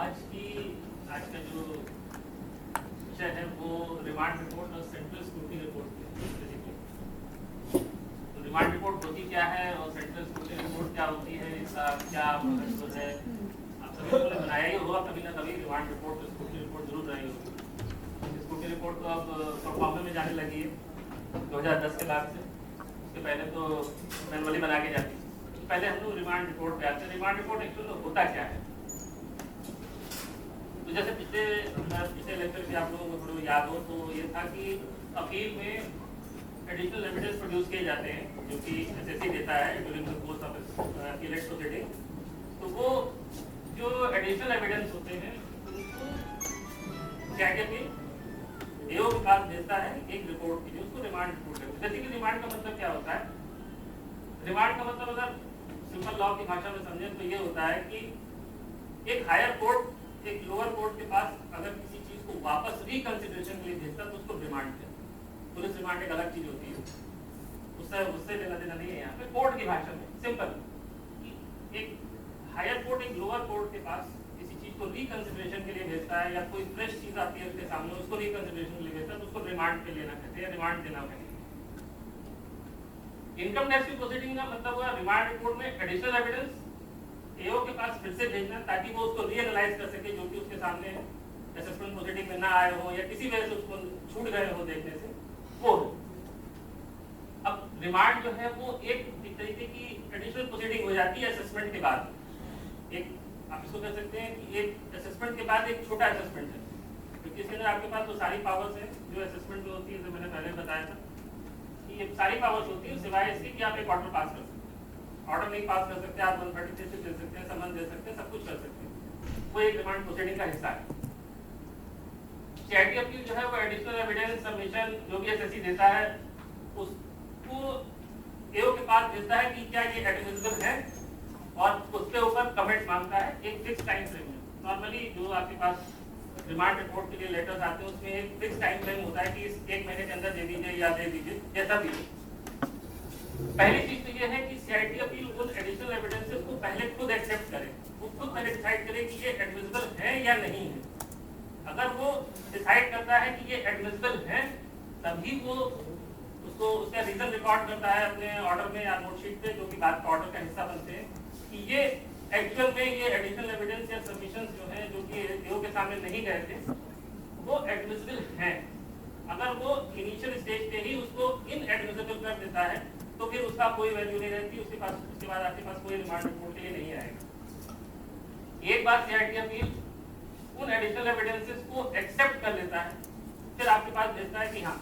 आज का जो विषय है वो रिमांड रिपोर्ट और सेंट्रल स्क्रूटनी रिपोर्ट है। तो रिमांड रिपोर्ट होती क्या है और सेंट्रल स्क्रूटनी रिपोर्ट क्या होती है, इसका क्या महत्व है, आप सभी लोगों ने बनाया ही होगा कभी ना कभी। रिमांड रिपोर्ट और स्क्रूटनी रिपोर्ट जरूर बनाई होगी। स्क्रूटनी रिपोर्ट तो अब परफॉर्मेंस में जाने लगी है 2010 के बाद से। उसके पहले तो मैनुअली बना के जाती। पहले हम लोग रिमांड रिपोर्ट पे आते हैं। रिमांड रिपोर्ट एक्चुअली होता क्या है? तो जैसे पिछले लेक्चर में आप लोगों को थोड़ा याद हो तो ये था कि अपील में एडिशनल एविडेंस प्रोड्यूस किए जाते हैं जो कि एसएससी देता है during the course of appellate proceeding. तो वो जो एडिशनल एविडेंस होते हैं उनको क्या कहते हैं एओ के पास भेजता है एक रिपोर्ट के लिए, उसको रिमांड रिपोर्ट कहते हैं। जैसे कि रिमांड का मतलब क्या होता है? रिमांड का मतलब अगर सिंपल लॉ की भाषा में समझें तो ये होता है कि एक हायर कोर्ट एक लोअर कोर्ट के पास अगर किसी चीज को वापस रिकंसिडरेशन के लिए भेजता तो उसको रिमांड कहते हैं। पुलिस रिमांड एक अलग चीज होती है, उससे लेना देना नहीं है यहाँ पे। कोर्ट की भाषा में सिंपल एक हायर कोर्ट एक लोअर कोर्ट के पास किसी चीज को रिकंसिडरेशन के लिए भेजता है या कोई फ्रेश चीज आती है उसके सामने उसको रिकंसिडरेशन के लिए भेजता है तो उसको रिमांड पे लेना कहते हैं, रिमांड देना कहते हैं। इनकम टैक्स की प्रोसीडिंग का मतलब हुआ रिमांड रिपोर्ट में एडिशनल एविडेंस एओ के पास फिर से भेजना ताकि वो उसको रीएनालाइज कर सके जो कि उसके सामने असेसमेंट प्रोसीडिंग में ना आए हो या किसी वजह से उसको छूट गए हो देखने से वो। अब रिमांड जो है वो एक तरीके की एडिशनल प्रोसीडिंग हो जाती है असेसमेंट के बाद। एक आप इसको कह सकते हैं कि एक असेसमेंट के बाद एक छोटा असेसमेंट है क्योंकि इसके अंदर आपके पास वो सारी पावर्स हैं जो असेसमेंट में होती है। जैसे मैंने पहले बताया था ये सारी पावर्स होती है सिवाय इसके कि आप एक ऑर्डर पास कर सकते हैं। ऑर्डर नहीं पास कर सकते, आप 136 दे सकते हैं, समन दे सकते हैं, सब कुछ कर सकते हैं। वो एक रिमांड प्रोसीडिंग का हिस्सा है। सीआईटी अपील जो है वो एडिशनल एविडेंस सबमिशन जो भी एसएससी देता है उसको एओ के पास भेजता है कि क्या ये एडमिसिबल है और उसके ऊपर कमेंट मांगता है एक फिक्स टाइम फ्रेम में। नॉर्मली जो आपके पास रिमांड रिपोर्ट के लिए लेटर्स आते हैं उसमें एक फिक्स टाइम फ्रेम होता है कि इस 1 महीने के अंदर दे दीजिए या दे दीजिए जैसा भी हो। पहली चीज तो ये है कि सीआईटी अपील उन एडिशनल एविडेंसेस को पहले खुद एक्सेप्ट करे, वो खुद पहले डिसाइड करे कि ये एडमिसिबल है या नहीं है। अगर वो डिसाइड करता है कि ये एडमिसिबल है तभी वो उसको उसका रीजन रिकॉर्ड करता है अपने ऑर्डर में या नोटशीट पे जो कि बाद का ऑर्डर का हिस्सा बनते हैं कि ये एक्चुअल में ये एडिशनल एविडेंस या सबमिशंस जो है जो कि एओ के सामने नहीं गए थे वो एडमिसिबल हैं। अगर वो इनिशियल स्टेज पे ही उसको इनएडमिसिबल कर देता है तो फिर उसका कोई वैल्यू नहीं रहती, उसके बाद आपके पास कोई रिमांड रिपोर्ट के लिए नहीं आएगा। एक बार सीआईटी अपील उन एडिशनल एविडेंसेस को एक्सेप्ट कर लेता है फिर आपके पास भेजता है कि हाँ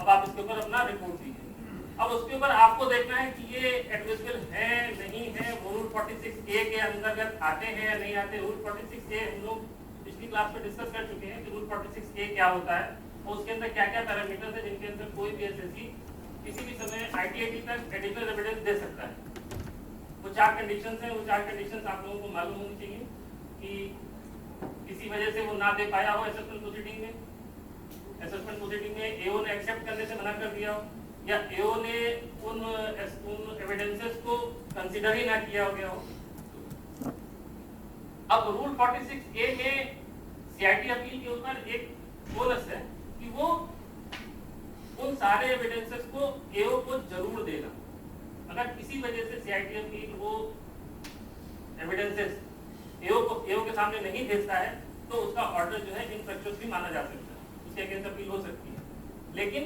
अब आप इसके ऊपर अपना रिपोर्ट दीजिए। अब उसके ऊपर आपको देखना है कि ये एडमिसिबल है नहीं है, वो रूल 46A के अंतर्गत आते हैं या नहीं आते। रूल 46A हम लोग पिछली क्लास में डिस्कस कर चुके हैं कि रूल 46A क्या होता है और उसके अंदर क्या क्या पैरामीटर्स है जिनके अंदर कोई भी एसएससी किसी भी समय आईटीआईटी तक एडिशनल एविडेंस दे सकता है। वो 4 कंडीशंस हैं, वो 4 कंडीशंस आप लोगों को मालूम होनी चाहिए कि किसी वजह से वो ना दे पाया हो असेसमेंट प्रोसीडिंग में एओ ने एक्सेप्ट करने से मना कर दिया हो या एओ ने उन एविडेंसेस को कंसीडर ही ना किया हो गया हो। अब रूल 46A में सीआईटी अपील के ऊपर एक बोनस है कि वो उन सारे एविडेंसेस को एओ को जरूर देना। अगर किसी वजह से सीआईटी अपील वो एविडेंसेस एओ के सामने नहीं भेजता है तो उसका ऑर्डर जो है इनफ्रक्चुअस भी माना जा सकता है, उसके अगेंस्ट अपील हो सकती है। लेकिन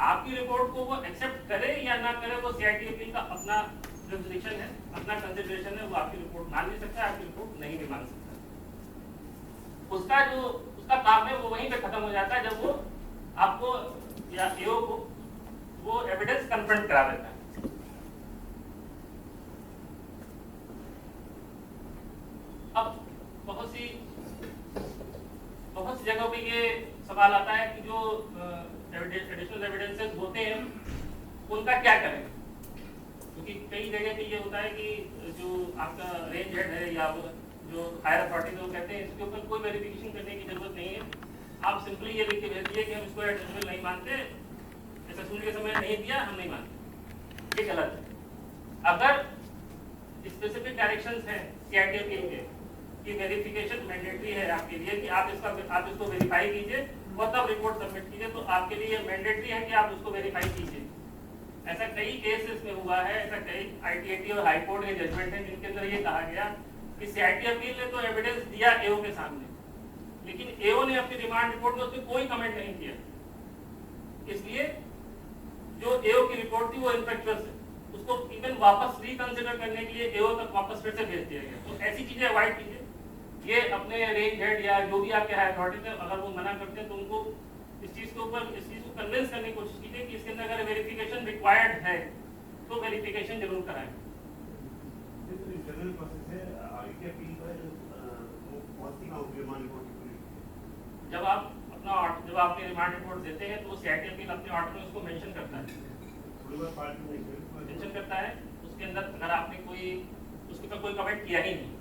आपकी रिपोर्ट को वो एक्सेप्ट करे या ना करे वो सीआईटी अपील का अपना जुरिसडिक्शन है, अपना कंसिडरेशन है। वो आपकी रिपोर्ट मान भी सकता है, आपकी रिपोर्ट नहीं भी मान सकता। उसका काम है वो वहीं पे खत्म हो जाता है जब वो आपको या एओ को वो एविडेंस कन्फ्रंट करा देता है। अब बहुत सी जगहों पे ये सवाल आता है कि जो एडिशनल एविडेंसेस होते हैं उनका क्या करें, क्योंकि कई जगह पे ये होता है कि जो आपका रेंज हेड है या जो हायर अथॉरिटी है वो कहते हैं इसके ऊपर कोई वेरिफिकेशन करने की जरूरत नहीं है, आप सिंपली ये लिख के भेज दिए कि हम इसको एडमिसिबल नहीं मानते, असेसमेंट के समय नहीं दिया हम नहीं मानते। ये गलत है। अगर स्पेसिफिक डायरेक्शंस हैं सीआईटी अपील के कि वेरिफिकेशन मैंडेटरी है आपके लिए कि आप इसको वेरीफाई कीजिए और तब रिपोर्ट सबमिट कीजिए। तो आपके लिए मैंडेटरी है कि आप उसको वेरीफाई कीजिए। ऐसा कई केसेस में हुआ है, ऐसा कई ITAT और हाई कोर्ट के जजमेंट हैं जिनके अंदर ये कहा गया कि CIT अपील ने तो एविडेंस दिया AO के सामने, लेकिन AO ने अपनी रिमांड रिपोर्ट में उसमें कोई कमेंट नहीं किया। इसलिए जो AO की रिपोर्ट थी वो इनफेक्चुअस है, उसको इवन वापस रिकंसिडर करने के लिए AO तक वापस फिर से भेज दिया गया। तो ऐसी चीजें अवॉइड कीजिए। ये अपने रेंज हेड या जो भी आपके हाई अथॉरिटी है, अगर वो मना करते हैं तो उनको इस चीज को कन्विंस करने की कोशिश कीजिए कि इसके अंदर अगर वेरिफिकेशन रिक्वायर्ड है तो वेरिफिकेशन जरूर कराएं। जनरल प्रोसेस है आगे की अपील का जो पॉजिटिव आउट रिमांड रिपोर्ट जब आप अपनी रिमांड रिपोर्ट देते हैं तो CIT अपील अपने ऑर्डर में उसको मेंशन करता है, मेंशन करता है। उसके अंदर अगर आपने उसके ऊपर कोई कमेंट किया ही नहीं,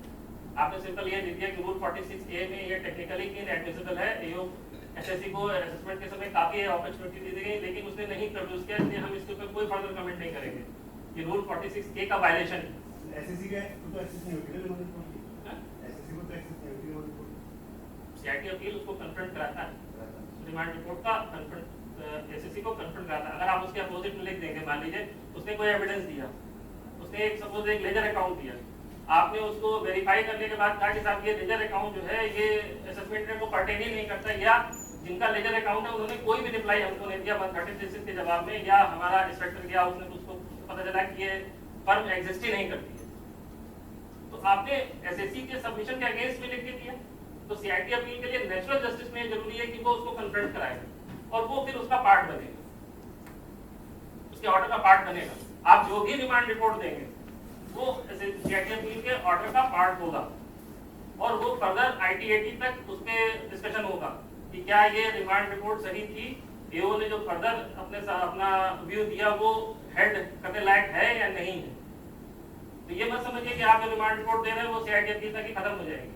आपने सिंपल ये लिख दिया कि रूल 46A में ये टेक्निकली इनएडमिसिबल है, AO SSC को असेसमेंट के समय काफी अपॉर्चुनिटी दी गई लेकिन उसने नहीं प्रोड्यूस किया, इसलिए हम इसके ऊपर कोई फर्दर कमेंट नहीं करेंगे, ये रूल 46A का वायलेशन है। SSC का तो एक्सेस नहीं होती है SSC को तो एक्सेस नहीं होती है। CIT अपील उसको कन्फ्रंट कराता है, रिमांड रिपोर्ट का कन्फ्रंट SSC को कन्फ्रंट कराता है। अगर आप उसके अपोजिट में लिख देंगे, मान लीजिए उसने कोई एविडेंस दिया, उसने सपोज एक लेजर अकाउंट दिया, आपने उसको वेरीफाई करने के बाद कहा कि साहब ये लेजर अकाउंट जो है ये असेसमेंट को पर्टेन ही नहीं करता, या जिनका लेजर अकाउंट है उन्होंने कोई भी रिप्लाई हमको नहीं दिया 136 के जवाब में, या हमारा इंस्पेक्टर गया उसने उसको पता चला कि ये फर्म एग्जिस्ट ही नहीं करती है, तो आपने SSC के सबमिशन के अगेंस्ट में लिख के दिया। तो CIT अपील के लिए नेचुरल जस्टिस में जरूरी है कि वो उसको कन्फ्रंट कराएगा और वो फिर उसका पार्ट बनेगा, उसके ऑर्डर का पार्ट बनेगा। आप जो भी रिमांड रिपोर्ट देंगे वो CIT अपील के ऑर्डर का पार्ट होगा और वो फर्दर ITAT तक उस पर डिस्कशन होगा कि क्या ये रिमांड रिपोर्ट सही थी, AO ने जो फर्दर अपना व्यू दिया वो हेड करने लायक है या नहीं है। तो ये मत समझिए कि आप जो रिमांड रिपोर्ट दे रहे हैं वो CIT अपील तक ही खत्म हो जाएगी,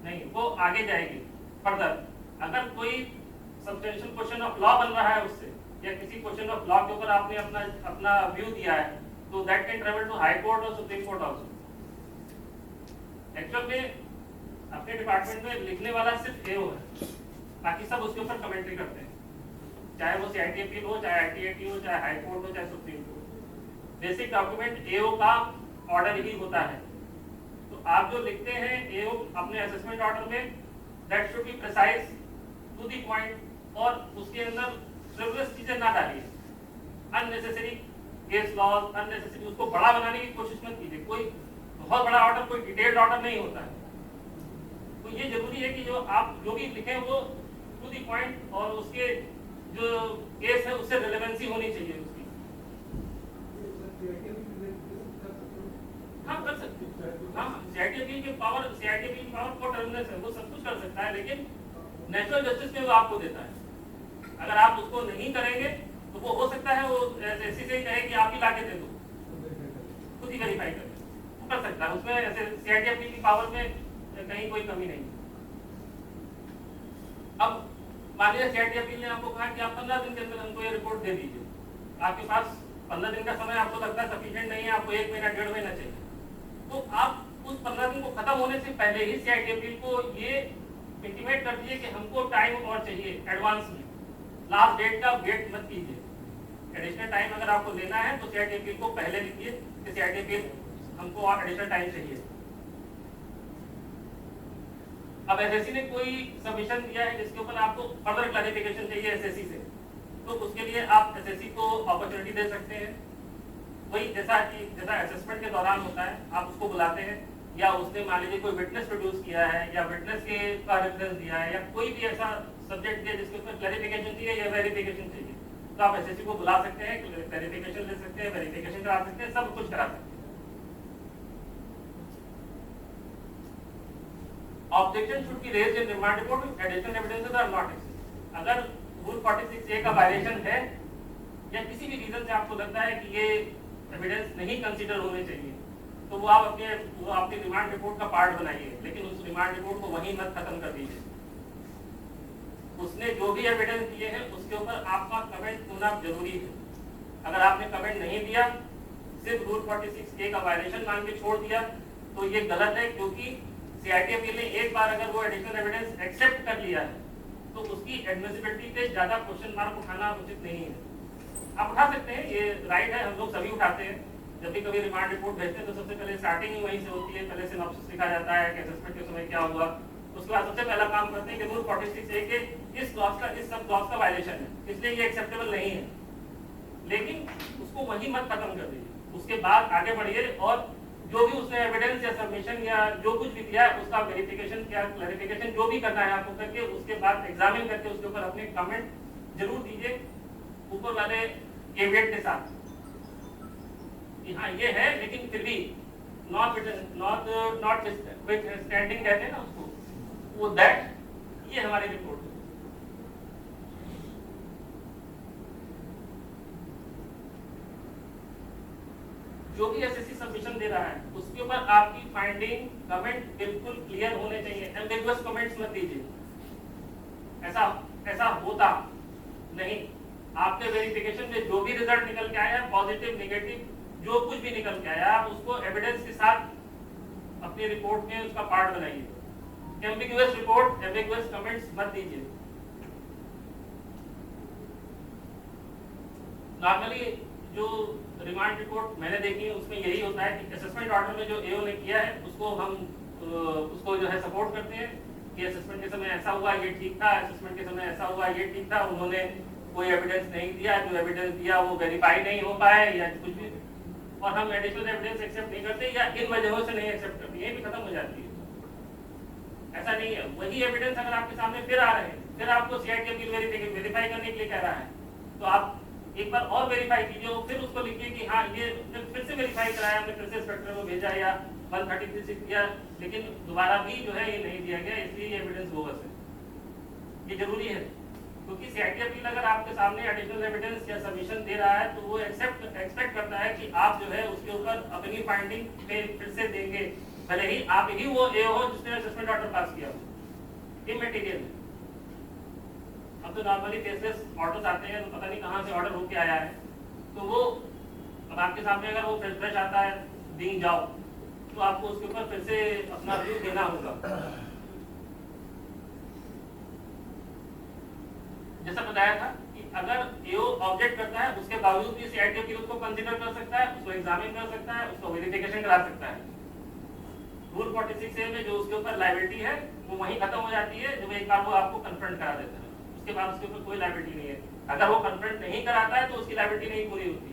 नहीं, वो आगे जाएगी फर्दर। अगर कोई सब्सटेंशियल क्वेश्चन ऑफ लॉ बन रहा है उससे, या किसी क्वेश्चन ऑफ लॉ के ऊपर आपने अपना व्यू दिया है, तो that can travel to high court और सुप्रीम कोर्ट आल्सो। एक्चुअल में अपने डिपार्टमेंट में लिखने वाला सिर्फ AO है, बाकी सब उसके ऊपर कमेंट्री करते हैं, चाहे वो CIT अपील हो, चाहे ITAT हो, चाहे हाई कोर्ट हो, चाहे supreme court. Basic document AO का ऑर्डर ही होता है। तो आप जो लिखते हैं AO अपने असेसमेंट ऑर्डर में, that should be precise to the point, और उसके अंदर फ्रिवलेस चीजें ना डालिए, अननेसेसरी केस लॉज, अननेसेसरी उसको बड़ा बनाने की कोशिश मत कीजिए। कोई बहुत बड़ा ऑर्डर कोई डिटेल्ड ऑर्डर नहीं होता है, तो ये जरूरी है कि आप जो भी लिखें वो टू द पॉइंट और उसके जो केस है उससे रिलेवेंसी होनी चाहिए उसकी। हाँ, कर सकते हैं। हाँ, CIT अपील की पावर कोर्ट टर्मिनस है, वो सब कुछ कर सकता है, लेकिन नेचुरल जस्टिस में वो आपको देता है। अगर आप उसको नहीं करेंगे तो वो हो सकता है वो ऐसे से ही कहे कि आप ही लाके दे दो, खुद ही वेरीफाई करें, वो कर सकता है। उसमें ऐसे CIT अपील की पावर में कहीं कोई कमी नहीं। अब मान लीजिए CIT अपील ने आपको कहा कि आप 15 दिन के अंदर हमको ये रिपोर्ट दे दीजिए, आपके पास 15 दिन का समय आपको लगता है सफिशिएंट नहीं है, आपको 1 महीना 1.5 महीना चाहिए, तो आप उस 15 दिन को खत्म होने से पहले ही CIT अपील को ये इंटीमेट कर दीजिए कि हमको टाइम और चाहिए एडवांस में, लास्ट डेट का वेट मत कीजिए। एडिशनल टाइम अगर आपको लेना है तो CIT अपील को पहले लिखिए कि CIT अपील हमको और एडिशनल टाइम चाहिए। अब SSC ने कोई सबमिशन दिया है जिसके ऊपर आपको फर्दर क्लैरिफिकेशन चाहिए SSC से, तो उसके लिए आप SSC को अपॉर्चुनिटी दे सकते हैं। वही जैसा असेसमेंट के दौरान होता है, आप उसको बुलाते हैं, या उसने मान लीजिए कोई विटनेस प्रोड्यूस किया है या विटनेस के का रेफरेंस दिया है, या कोई भी ऐसा सब्जेक्ट दिया जिसके ऊपर क्लैरिफिकेशन चाहिए या वेरिफिकेशन चाहिए, तो आप SSC को बुला सकते हैं, क्लैरिफिकेशन ले सकते हैं, वेरिफिकेशन करा सकते हैं, सब कुछ करा सकते हैं। Objection should be raised in remand report if additional evidences are not existing. अगर रूल 46A का वायलेशन है या किसी भी रीजन से आपको लगता है कि ये एविडेंस नहीं कंसीडर होने चाहिए, तो वो आप अपनी रिमांड रिपोर्ट का पार्ट बनाइए, लेकिन उस रिमांड रिपोर्ट को वहीं मत खत्म कर दीजिए। उसने जो भी एविडेंस दिए हैं उसके ऊपर आपका कमेंट होना जरूरी है। अगर आपने कमेंट नहीं दिया, सिर्फ रूल 46A का वायलेशन मान के छोड़ दिया, तो ये गलत है, क्योंकि सीआईटी अपील ने एक बार अगर वो एडिशनल एविडेंस एक्सेप्ट कर लिया है तो उसकी एडमिसिबिलिटी पे ज्यादा क्वेश्चन मार्क उठाना उचित नहीं है। आप उठा सकते हैं, ये राइट है, हम लोग सभी उठाते हैं। जब भी कभी रिमांड रिपोर्ट भेजते हैं तो सबसे पहले स्टार्टिंग ही वहीं से होती है, पहले सिनॉप्सिस लिखा जाता है कि असेसमेंट के समय क्या हुआ। उसके बाद सबसे पहला काम करते हैं कि रूल 46 है कि इस क्लॉज का, इस सब क्लॉज का वायलेशन है, इसलिए ये एक्सेप्टेबल नहीं है। लेकिन उसको वहीं मत खत्म कर दीजिए, उसके बाद आगे बढ़िए और जो भी उसने एविडेंस या सबमिशन या जो कुछ भी दिया है उसका वेरिफिकेशन या क्लैरिफिकेशन जो भी करना है आपको करके उसके बाद एग्जामिन करके उसके ऊपर अपने कमेंट जरूर दीजिए ऊपर वाले केवियट के साथ कि हाँ ये है, लेकिन फिर भी नॉट विथ स्टैंडिंग कहते हैं ना उसको, वो दैट ये हमारी रिपोर्ट है। जो भी एसएससी सबमिशन दे रहा है उसके ऊपर आपकी फाइंडिंग कमेंट बिल्कुल क्लियर होने चाहिए, एम्बिगुअस कमेंट्स मत दीजिए। ऐसा होता नहीं। आपके वेरिफिकेशन में जो भी रिजल्ट निकल के आया, पॉजिटिव नेगेटिव जो कुछ भी निकल के आया, आप उसको एविडेंस के साथ अपनी रिपोर्ट में उसका पार्ट बनाइए। एम्बिगुअस रिपोर्ट, एम्बिगुअस कमेंट्स मत दीजिए। नॉर्मली जो रिमांड रिपोर्ट मैंने देखी है उसमें यही होता है कि असेसमेंट ऑर्डर में जो एओ ने किया है उसको हम उसको जो है सपोर्ट करते हैं कि असेसमेंट के समय ऐसा हुआ, ये ठीक था, असेसमेंट के समय ऐसा हुआ, ये ठीक था, उन्होंने कोई एविडेंस नहीं दिया, जो एविडेंस दिया वो वेरीफाई नहीं हो पाए या कुछ भी, और हम एडिशनल एविडेंस एक्सेप्ट नहीं करते या इन वजहों से नहीं एक्सेप्ट करते, ये भी खत्म हो जाती है। ऐसा नहीं है, वही एविडेंस अगर आपके सामने फिर आ रहे हैं, फिर आपको सीआईटी अपील वेरीफाई करने के लिए कह रहा है, तो आप एक बार और वेरीफाई कीजिए, फिर उसको लिखिए कि हाँ ये फिर से वेरीफाई कराया, हमने फिर से इंस्पेक्टर को भेजा या 136 दिया, लेकिन दोबारा भी जो है ये नहीं दिया गया, इसलिए ये एविडेंस बोगस है। ये जरूरी है क्योंकि सीआईटी अपील अगर आपके सामने एडिशनल एविडेंस या सबमिशन दे रहा है तो वो एक्सपेक्ट करता है कि आप जो है उसके ऊपर अपनी फाइंडिंग पे फिर से देंगे, भले ही आप ही वो ए हो जिसने असेसमेंट ऑर्डर पास किया हो। इमैटेरियल है। अब तो नॉर्मली केसेस ऑर्डर्स आते हैं तो पता नहीं कहाँ से ऑर्डर होके आया है, तो वो अब आपके सामने अगर वो फ्रेश आता है दी जाओ तो आपको उसके ऊपर फिर से अपना व्यू देना होगा। जैसा बताया था कि अगर एओ ऑब्जेक्ट करता है उसके बावजूद भी सीआईटी अपील उसको कंसीडर कर सकता है, उसको एग्जामिन कर सकता है, उसको वेरिफिकेशन करा सकता है। रूल 46A में जो उसके ऊपर लायबिलिटी है वो वहीं खत्म हो जाती है जब एक बार वो आपको कन्फ्रंट करा देता है, उसके बाद उसके ऊपर कोई लायबिलिटी नहीं है। अगर वो कन्फ्रंट नहीं कराता है तो उसकी लायबिलिटी नहीं पूरी होती।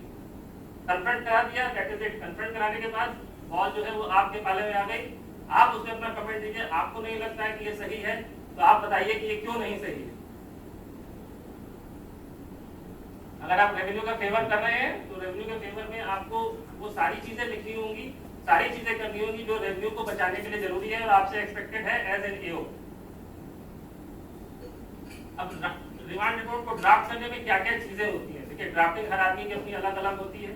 कन्फ्रंट करा दिया, दैट इज इट। कन्फ्रंट कराने के बाद बॉल जो है वो आपके पाले में आ गई, आप उसमें अपना कमेंट दीजिए। आपको नहीं लगता है कि ये सही है तो आप बताइए कि ये क्यों नहीं सही है। अगर आप रेवेन्यू का फेवर कर रहे हैं तो रेवेन्यू के फेवर में आपको वो सारी चीजें लिखनी होंगी, सारी चीजें करनी होंगी जो रेवेन्यू को बचाने के लिए जरूरी है और आपसे एक्सपेक्टेड है एज एन एओ। अब रिमांड रिपोर्ट को ड्राफ्ट करने में क्या क्या चीजें होती हैं, देखिए ड्राफ्टिंग हर आदमी की अपनी अलग अलग होती है,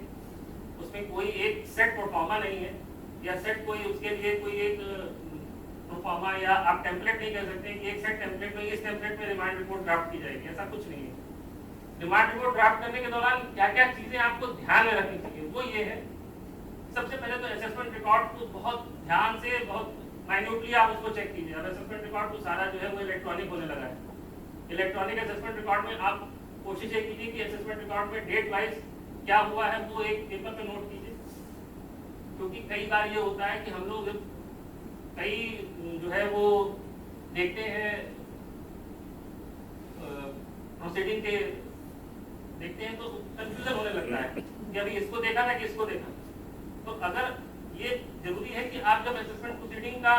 उसमें कोई एक सेट प्रोफार्मा नहीं है या सेट कोई उसके लिए कोई एक प्रोफार्मा या आप टेम्पलेट नहीं कह सकते कि एक सेट टेम्पलेट में इस टेम्पलेट में रिमांड रिपोर्ट ड्राफ्ट की जाएगी, ऐसा कुछ नहीं है। रिमांड रिपोर्ट ड्राफ्ट करने के दौरान क्या क्या चीजें आपको ध्यान में रखनी चाहिए वो ये है, सबसे पहले तो असेसमेंट रिकॉर्ड को बहुत ध्यान से, बहुत माइन्यूटली आप उसको चेक कीजिए। अब असेसमेंट रिकॉर्ड तो सारा जो है वो इलेक्ट्रॉनिक होने लगा है। इलेक्ट्रॉनिक असेसमेंट रिकॉर्ड में आप कोशिश ये कीजिए कि असेसमेंट रिकॉर्ड में डेट वाइज क्या हुआ है वो एक पेपर पे नोट कीजिए, क्योंकि कई बार ये होता है कि हम लोग कई जो है वो देखते हैं प्रोसीडिंग के देखते हैं तो कंफ्यूजन होने लगता है कि अभी इसको देखा था कि इसको देखा। तो अगर ये जरूरी है कि आप जब असेसमेंट प्रोसीडिंग का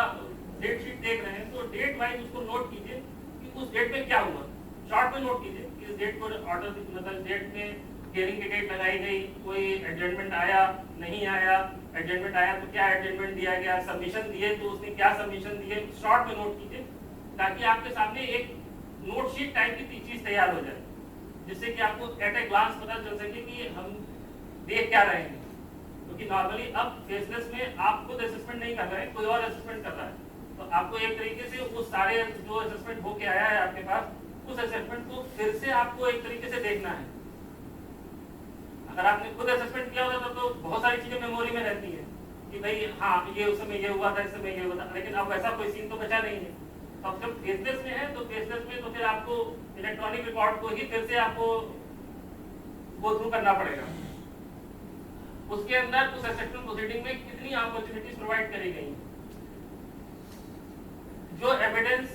डेट शीट देख रहे हैं तो डेट वाइज उसको नोट कीजिए कि उस डेट पे क्या हुआ, शॉर्ट में नोट कीजिए कि इस डेट को ऑर्डर मतलब डेट में हियरिंग की डेट लगाई गई, कोई एडजमेंट आया नहीं आया, एडजमेंट आया तो क्या एडजमेंट दिया गया, सबमिशन दिए तो उसने क्या सबमिशन दिए, शॉर्ट में नोट कीजिए ताकि आपके सामने एक नोट शीट टाइप की चीज तैयार हो जाए, जिससे कि आपको एट ए ग्लांस पता चल सके कि हम देख क्या रहे हैं। क्योंकि नॉर्मली अब फेसलेस में आप खुद असेसमेंट नहीं कर रहे हैं, कोई और असेसमेंट कर रहा है, तो आपको एक तरीके से उस सारे जो असेसमेंट होके आया है आपके पास, उस असेसमेंट को फिर से आपको एक तरीके से देखना है। अगर आपने खुद असेसमेंट किया होता तो बहुत सारी चीजें मेमोरी में रहती है, कि भाई हाँ ये उस समय ये हुआ था, इस समय ये हुआ था, लेकिन अब वैसा कोई सीन तो बचा नहीं है। तो अब जब फेसलेस में है तो फेसलेस में तो फिर आपको इलेक्ट्रॉनिक रिकॉर्ड को ही फिर से आपको गो थ्रू करना पड़ेगा। उसके अंदर उस असेसमेंट प्रोसीडिंग में कितनी अपॉर्चुनिटीज प्रोवाइड करी गई हैं। जो एविडेंस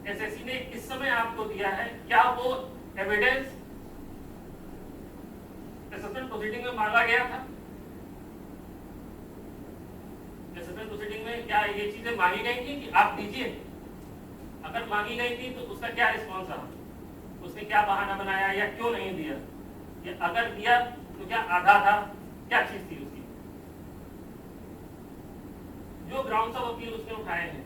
एसएससी ने इस समय आपको दिया है, क्या वो एविडेंस असेसमेंट प्रोसीडिंग में मांगा गया था? असेसमेंट प्रोसीडिंग में क्या ये चीजें मांगी गई थी कि आप दीजिए? अगर मांगी गई थी तो उसका क्या रिस्पॉन्स रहा? उसने क्या बहाना बनाया या क्यों नहीं दिया? या अगर दिया तो क्या आधा था, क्या चीज थी उसकी? जो ग्राउंड्स ऑफ अपील उसने उठाए हैं,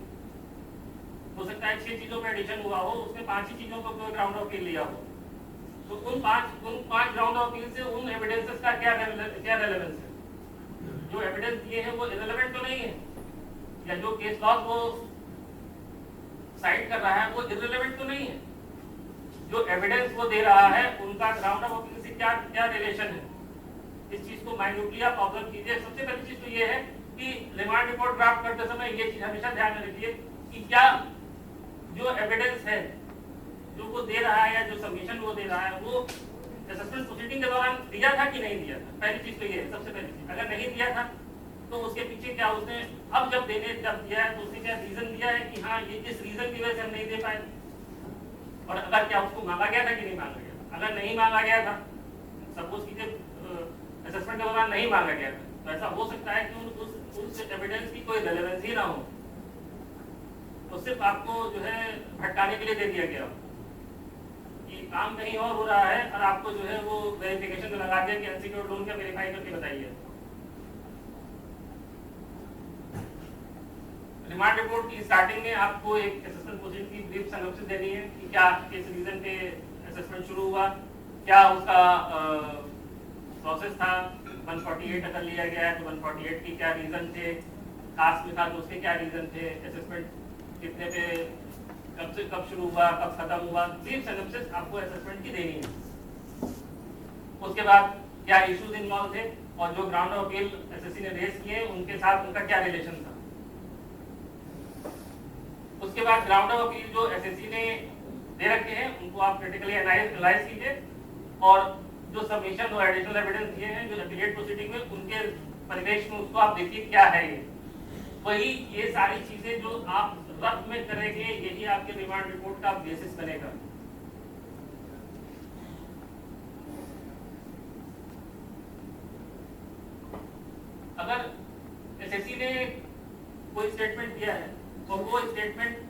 हो सकता है 6 चीजों में एडिशन हुआ हो, उसने 5 ही चीजों को ग्राउंड ऑफ अपील लिया हो, तो उन पांच ग्राउंड ऑफ अपील से उन एविडेंसेस का क्या रेलेवेंस है? जो एविडेंस दिए हैं वो इररिलेवेंट तो नहीं है, या जो केस लॉज वो साइट कर रहा है वो इररिलेवेंट तो नहीं है? जो एविडेंस वो दे रहा है उनका ग्राउंड ऑफ अपील से क्या रिलेशन है? इस चीज को माइन्यूटली आप ऑब्जर्व कीजिए। सबसे पहली चीज तो ये है कि रिमांड रिपोर्ट ड्राफ्ट करते समय ये चीज हमेशा ध्यान में रखिए कि क्या जो एविडेंस है जो वो दे रहा है या जो सबमिशन वो दे रहा है वो असेसमेंट प्रोसीडिंग के दौरान दिया था कि नहीं दिया था। पहली चीज तो ये है, सबसे पहली चीज। अगर नहीं दिया था तो उसके पीछे क्या उसने अब जब दिया है तो उसने क्या रीजन दिया है कि हाँ ये इस रीजन की वजह से हम नहीं दे पाए? और अगर क्या उसको मांगा गया था कि नहीं मांगा गया? अगर नहीं मांगा गया था, सपोज कीजिए असेसमेंट के दौरान नहीं मांगा गया था, तो ऐसा हो सकता है कि उस एविडेंस की कोई रेलेवेंस ही ना हो, तो सिर्फ आपको जो है भटकाने के लिए दे दिया गया कि काम कहीं और हो रहा है और आपको जो है वो वेरिफिकेशन में लगा दिया कि अनसिक्योर्ड लोन का वेरीफाई करके बताइए। रिमांड रिपोर्ट की स्टार्टिंग में आपको एक असेसमेंट प्रोसीजर की ब्रीफ सिनॉप्सिस देनी है कि क्या किस रीजन पे असेसमेंट शुरू हुआ, क्या उसका प्रोसेस था, 148 अगर लिया गया है तो 148 की क्या रीजन थे, खास में था तो उसके क्या रीजन थे, असेसमेंट कितने पे कब से कब शुरू हुआ, कब खत्म हुआ, ब्रीफ सिनॉप्सिस आपको असेसमेंट की देनी है। उसके बाद क्या इश्यूज इन्वॉल्व थे और जो ग्राउंड ऑफ अपील एसएससी ने रेज किए उनके साथ उनका क्या रिलेशन था। उसके बाद ग्राउंड ऑफ अपील जो एसएससी ने दे रखे हैं उनको आप क्रिटिकली एनालाइज कीजिए और जो सबमिशन और एडिशनल एविडेंस दिए हैं जो एफिलिएट प्रोसीडिंग में उनके परिवेश में उसको आप देखिए क्या है ये। वही ये सारी चीजें जो आप रफ में करेंगे यही आपके रिमांड रिपोर्ट का बेसिस बनेगा। अगर एसएससी ने कोई स्टेटमेंट दिया है तो वो स्टेटमेंट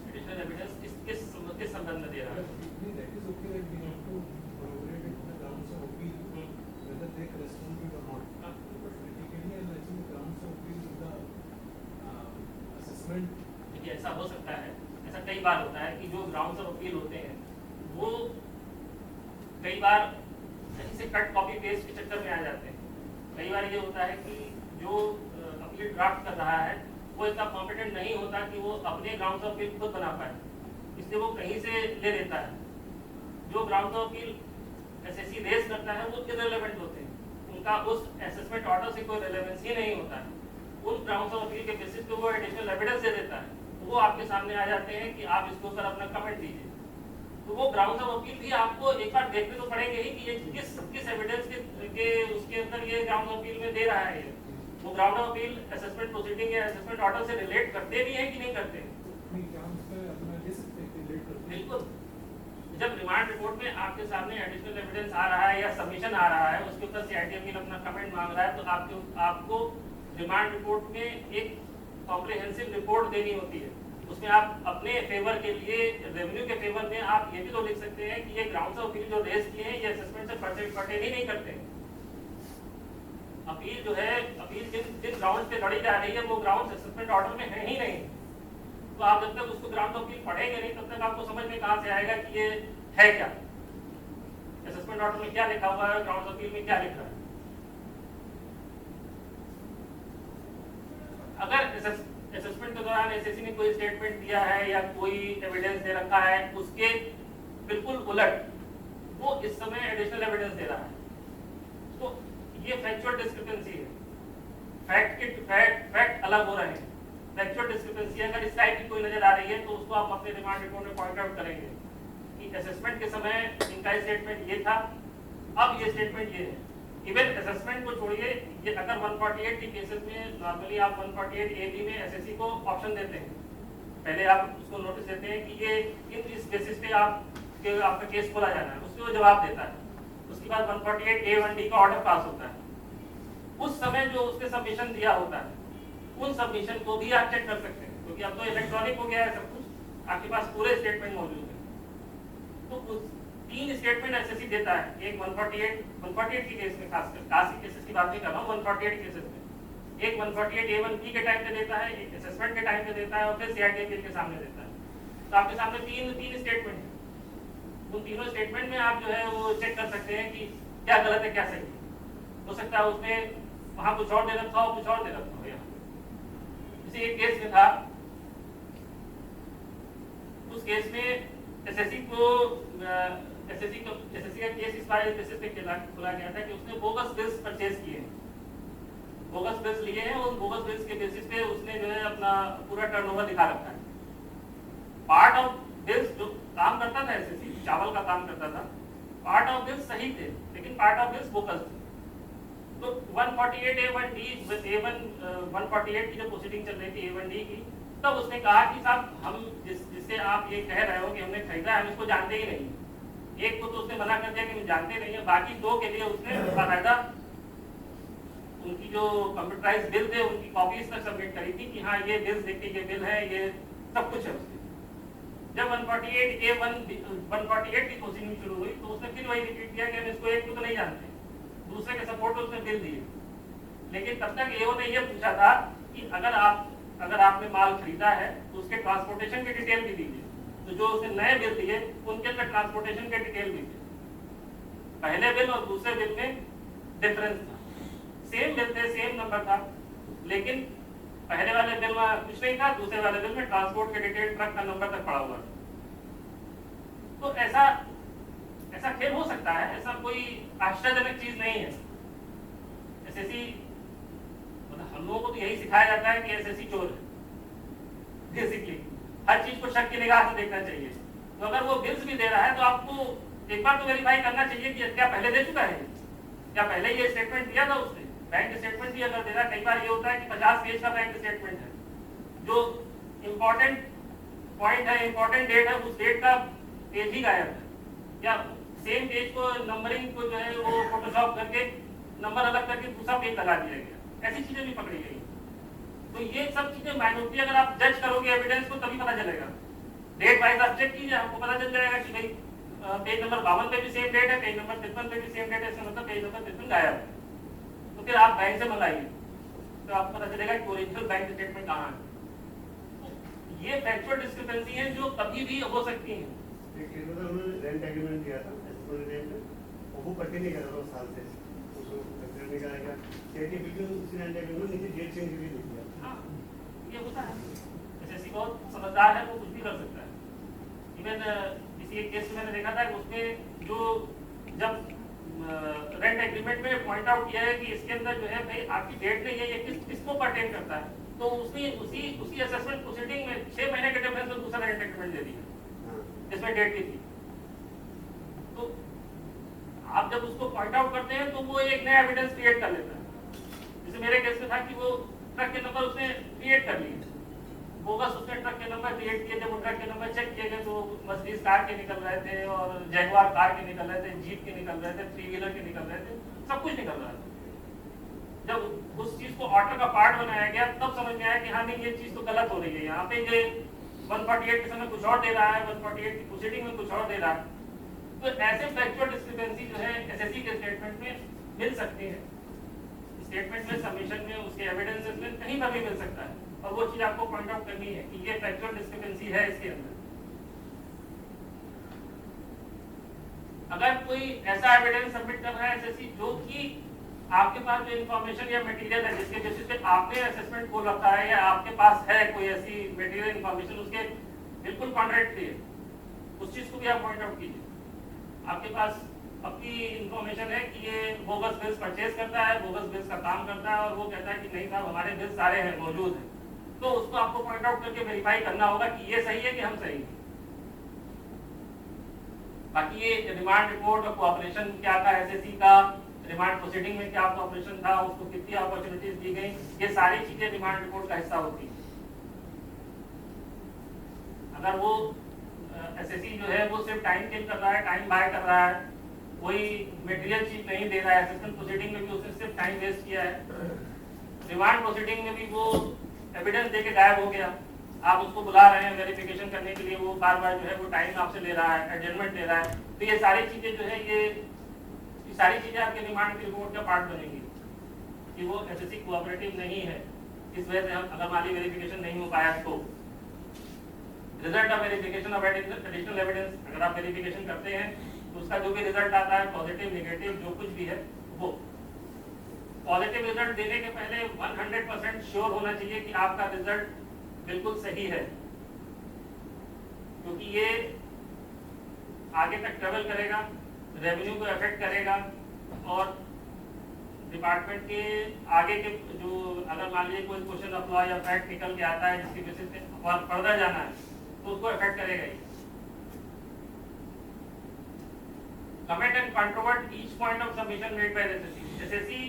एडिशनल एविडेंस किस संबंध में दे रहा है? देखिए ऐसा हो सकता है, ऐसा कई बार होता है कि जो ग्राउंड्स ऑफ अपील होते हैं वो कई बार कहीं से कट कॉपी पेस्ट के चक्कर में आ जाते हैं। कई बार ये होता है कि जो अपील ड्राफ्ट कर रहा है वो इतना कॉम्पिटेंट नहीं होता कि वो अपने ग्राउंड्स ऑफ अपील खुद बना पाए, इसलिए वो कहीं से ले लेता है। जो grounds of appeal SSC raise करता है वो इररिलेवेंट होते हैं, उनका उस असेसमेंट ऑर्डर से कोई रिलेवेंस ही नहीं होता है। उन ग्राउंड्स ऑफ अपील के बेसिस पे वो एडिशनल एविडेंस दे देता है, तो वो आपके सामने आ जाते हैं कि आप इसके ऊपर अपना कमेंट दीजिए। तो वो ग्राउंड्स ऑफ अपील भी आपको एक बार देखने तो पड़ेंगे ही कि ये किस एविडेंस के उसके अंदर ये ग्राउंड ऑफ अपील में दे रहा है। वो ground of appeal assessment proceeding या असेसमेंट ऑर्डर से रिलेट करते भी हैं कि नहीं करते? बिल्कुल। जब रिमांड रिपोर्ट में आपके सामने एडिशनल एविडेंस आ रहा है या सबमिशन आ रहा है उसके ऊपर सीआईटी अपील अपना कमेंट मांग रहा है, तो आपको रिमांड रिपोर्ट में एक कॉम्प्रिहेंसिव रिपोर्ट देनी होती है। उसमें आप अपने फेवर के लिए रेवेन्यू के फेवर में आप ये भी तो लिख सकते हैं कि ये ग्राउंड्स ऑफ अपील जो रेज किए हैं ये असेसमेंट से पर्टेन ही नहीं करते। अपील जो है अपील जिन ग्राउंड पे लड़ी जा रही है वो ग्राउंड असेसमेंट ऑर्डर में है ही नहीं। तो आप जब तक उसको ग्राउंड ऑफ अपील पढ़ेंगे नहीं तब तक आपको समझ में कहां से आएगा कि ये है क्या, असेसमेंट ऑर्डर में क्या लिखा हुआ है, ग्राउंड ऑफ अपील में क्या लिखा है। अगर असेसमेंट के दौरान एसएससी ने कोई स्टेटमेंट दिया है या कोई एविडेंस दे रखा है, उसके बिल्कुल उलट वो इस समय एडिशनल एविडेंस दे रहा है, तो ये फैक्चुअल डिस्क्रिपेंसी है। फैक्ट अलग हो रहे हैं। फैक्चुअल डिस्क्रिपेंसी अगर इस टाइप की कोई नजर आ रही है तो उसको आप अपने रिमांड रिपोर्ट में पॉइंट आउट करेंगे कि असेसमेंट के समय इनका स्टेटमेंट ये था, अब ये स्टेटमेंट ये है। इवन असेसमेंट को छोड़िए, ये अगर 148 के केसेस में नॉर्मली आप 148 AB में एसएससी को ऑप्शन देते हैं, पहले आप उसको नोटिस देते हैं कि ये इस बेसिस पे आपका केस खोला जाना है, उसके वो जवाब देता है। उसके बाद 148 A1D का ऑर्डर पास होता है। उस समय जो उसने सबमिशन दिया होता है, उन सबमिशन को भी आप चेक कर सकते हैं, क्योंकि अब तो इलेक्ट्रॉनिक हो गया है सब कुछ, आपके पास पूरे स्टेटमेंट मौजूद है। तो उस 3 स्टेटमेंट एसएससी देता है, एक 148 के केस में, खासकर कासी केसेस की बात नहीं कर रहा हूँ, 148 केसेस में एक 148 A1B के टाइम पे देता है, एक असेसमेंट के टाइम पे देता है और फिर सीआईडी बिल के सामने देता है। तो आपके सामने तीन स्टेटमेंट है। उन तीनों स्टेटमेंट में आप जो है वो चेक कर सकते हैं कि क्या गलत है क्या सही है। हो सकता है उसमें वहां कुछ और दे रखा हो, कुछ और दे रखा हो। यहाँ इसी एक केस में था, उस केस में एसएससी का केस इस बारे बेसिस पे खोला गया था कि उसने बोगस बिल्स परचेज किए हैं, बोगस बिल्स लिए हैं, उन बोगस बिल्स के बेसिस पे उसने जो है अपना पूरा टर्नओवर दिखा रखा है। पार्ट ऑफ बिल्स जो काम करता था एसएससी, चावल का काम करता था, पार्ट ऑफ बिल्स सही थे, लेकिन पार्ट ऑफ बिल्स बोगस थे। तो 148 A1D 148 की जो प्रोसीडिंग चल रही थी A1D की, तब उसने कहा कि साहब हम जिससे आप ये कह रहे हो कि हमने खरीदा है, हम इसको जानते ही नहीं। एक को तो उसने मना कर दिया कि हम जानते नहीं है, बाकी 2 के लिए उसने बाकायदा उनकी जो कंप्यूटराइज्ड बिल थे उनकी कॉपीज तक सबमिट करी थी कि हाँ ये बिल्स देखिए, ये बिल है, ये सब कुछ है उसकी। जब 148 की प्रोसीडिंग शुरू हुई तो उसने फिर वही रिपीट किया कि हम इसको एक को तो नहीं जानते, दूसरे के सपोर्ट में उसने बिल दिए। लेकिन तब तक एओ ने यह पूछा था कि अगर आपने माल खरीदा है तो उसके ट्रांसपोर्टेशन की डिटेल भी दीजिए। तो जो उसने नए बिल दिए उनके अंदर ट्रांसपोर्टेशन के डिटेल दीजिए। पहले बिल और दूसरे बिल में डिफरेंस था, सेम बिल थे, सेम नंबर था, लेकिन पहले वाले बिल में कुछ नहीं था, दूसरे वाले बिल में ट्रांसपोर्ट के डिटेल, ट्रक का नंबर तक पड़ा हुआ था। तो ऐसा खेल हो सकता है, ऐसा कोई आश्चर्यजनक चीज नहीं है। एसएससी मतलब हम लोगों को तो यही सिखाया जाता है कि एसएससी चोर है, बेसिकली हर चीज को शक की निगाह से देखना चाहिए। तो अगर वो बिल्स भी दे रहा है तो आपको एक बार तो वेरीफाई करना चाहिए कि क्या पहले दे चुका है, क्या पहले ये स्टेटमेंट दिया था उसने। बैंक स्टेटमेंट भी अगर दे रहा है, कई बार ये होता है कि 50 पेज का बैंक स्टेटमेंट है, जो इम्पोर्टेंट पॉइंट है, इम्पोर्टेंट डेट है, उस डेट का पेज ही गायब है, या सेम पेज को नंबरिंग को जो है वो फोटोशॉप करके नंबर अलग करके दूसरा पेज लगा दिया गया। ऐसी चीजें भी पकड़ी गई। तो ये सब चीजें माइनॉरिटी अगर आप जज करोगे एविडेंस को तभी पता चलेगा। डेट वाइज आप चेक कीजिए, आपको पता चल जाएगा कि भाई पेज नंबर 52 पे भी सेम डेट है, पेज नंबर 53 पे भी सेम डेट है, इसका मतलब पेज नंबर 53 गायब है। तो फिर आप बैंक से मंगाइए तो आपको पता चलेगा कि ओरिजिनल बैंक स्टेटमेंट कहाँ है। तो ये फैक्चुअल डिस्क्रिपेंसी है जो कभी भी हो सकती है। एक उन्होंने रेंट एग्रीमेंट दिया था वो पट्टी नहीं कर रहा साल से, उसको करने का क्या सर्टिफिकेट उसी रेंट एग्रीमेंट नीचे डेट चेंज भी नहीं किया। हाँ, ये होता है। एसएससी बहुत समझदार है, वो कुछ भी कर सकता है। इवन किसी एक केस में मैंने देखा था कि उसमें जो जब रेंट एग्रीमेंट में पॉइंट आउट किया है कि इसके अंदर जो है भाई आपकी डेट नहीं है, ये किसको परटेन करता है, तो उसने उसी असेसमेंट प्रोसीडिंग में 6 महीने के डिफरेंस में दूसरा रेंट एग्रीमेंट दे दिया जिसमें डेट की थी। तो आप जब उसको पॉइंट आउट करते हैं तो वो एक नया एविडेंस क्रिएट कर लेता है। जैसे मेरे केस में था कि वो ट्रक के नंबर उसने क्रिएट कर लिए, बोगस उसने ट्रक के नंबर क्रिएट किए। जब वो ट्रक के नंबर चेक किए गए तो मर्सिडीज कार के निकल रहे थे और जैगुआर कार के निकल रहे थे, जीप के निकल रहे थे, 3 व्हीलर के निकल रहे थे, सब कुछ निकल रहा था। जब उस चीज को ऑर्डर का पार्ट बनाया गया तब समझ में आया कि हाँ नहीं ये चीज तो गलत हो रही है। यहाँ पे ये 148 के समय कुछ और दे रहा है, 148 की प्रोसीडिंग में कुछ और दे रहा है। तो ऐसे फैक्चुअल डिस्क्रिपेंसी जो है एसएससी के स्टेटमेंट में मिल सकती है, स्टेटमेंट में, सबमिशन में, उसके एविडेंसेस में कहीं पर भी मिल सकता है। और वो चीज आपको पॉइंट आउट करनी है कि ये फैक्चुअल डिस्क्रिपेंसी है इसके अंदर। अगर कोई ऐसा एविडेंस सबमिट कर रहा है एसएससी जो कि आपके पास जो इन्फॉर्मेशन या मटेरियल है जिसके बेसिस पे आपने असेसमेंट खोल रखा है या आपके पास है कोई ऐसी मटेरियल इन्फॉर्मेशन उसके बिल्कुल कॉन्ट्रैक्टरी है, उस चीज को भी आप पॉइंट आउट कीजिए। आपके पास आपकी इन्फॉर्मेशन है कि ये बोगस बिल्स परचेज करता है, बोगस बिल्स का काम करता है, और वो कहता है कि नहीं साहब हमारे बिल्स सारे हैं, मौजूद हैं, तो उसको आपको पॉइंट आउट करके वेरीफाई करना होगा कि ये सही है कि हम सही हैं। बाकी ये रिमांड रिपोर्ट और कोऑपरेशन क्या था एसएससी का, रिमांड प्रोसीडिंग में क्या कोऑपरेशन था, उसको कितनी अपॉर्चुनिटीज दी गई, ये सारी चीजें रिमांड रिपोर्ट का हिस्सा होती है। अगर वो एसएससी जो है वो सिर्फ टाइम किल कर रहा है, टाइम बाय कर रहा है, कोई मटेरियल चीज नहीं दे रहा है, असेसमेंट प्रोसीडिंग में भी उसने सिर्फ टाइम वेस्ट किया है, रिमांड प्रोसीडिंग में भी वो एविडेंस देके गायब हो गया, आप उसको बुला रहे हैं वेरिफिकेशन करने के लिए, वो बार बार जो है वो टाइम आपसे ले रहा है, एडजमेंट ले रहा है, तो ये सारी चीजें जो है ये सारी चीजें आपके रिमांड की रिपोर्ट का पार्ट बनेंगी कि वो एसएससी कोऑपरेटिव नहीं है, इस वजह से हम अगर माली वेरिफिकेशन नहीं हो पाया तो result of verification of additional evidence, अगर आप वेरिफिकेशन करते हैं तो उसका जो भी रिजल्ट आता है पॉजिटिव नेगेटिव जो कुछ भी है, वो पॉजिटिव रिजल्ट देने के पहले 100% श्योर होना चाहिए कि आपका रिजल्ट बिल्कुल सही है, क्योंकि ये आगे तक ट्रेवल करेगा, रेवेन्यू को अफेक्ट करेगा, और डिपार्टमेंट के आगे के जो अगर मान लीजिए कोई क्वेश्चन ऑफ लॉ या फैक्ट निकल के आता है जिसकी बेसिस पे फर्दर जाना है तो उसको अफेक्ट करेगा ही। Comment and controvert each point of submission made by SSC. SSC